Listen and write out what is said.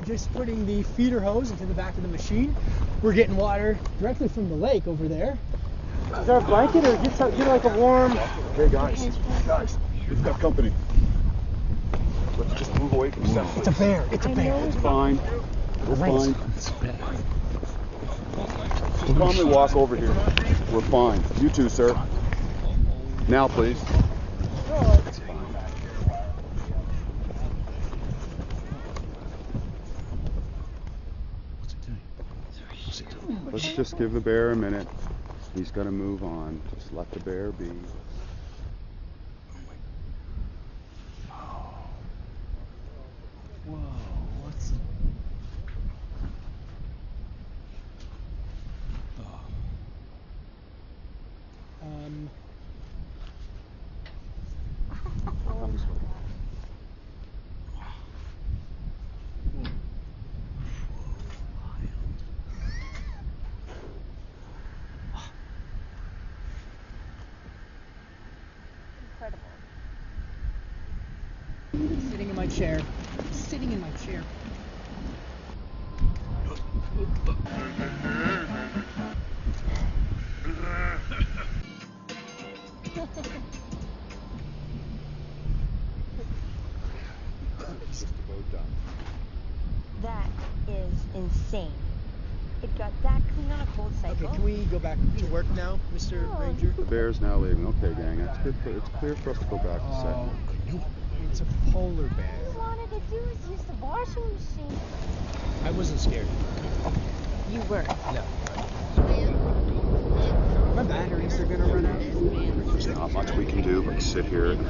Just putting the feeder hose into the back of the machine. We're getting water directly from the lake over there. Is there a blanket or get like a warm? Hey guys, we've got company. Let's just move away from stuff. It's a bear. It's a bear. It's fine. We're fine. Just calmly walk over here. We're fine. You too, sir. Now, please. Let's just give the bear a minute. He's gonna move on. Just let the bear be. Whoa, what's... Incredible. Sitting in my chair. Sitting in my chair. That is insane. It got that clean on a cold cycle. Okay, can we go back to work now, Mr. Ranger? The bear's now leaving. Okay, gang. It's good. It's clear for us to go back to set. It's a polar bear. All you wanted to do was use the washing machine. I wasn't scared. You were. No. My batteries are gonna run out. There's not much we can do but sit here and